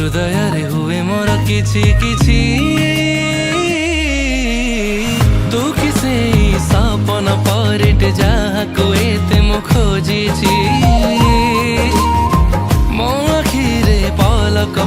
हृदय रे हुए मोर किछि किछि तू किसे सपन परिट जाको एते मु खोजिछि मो आखिरे पलक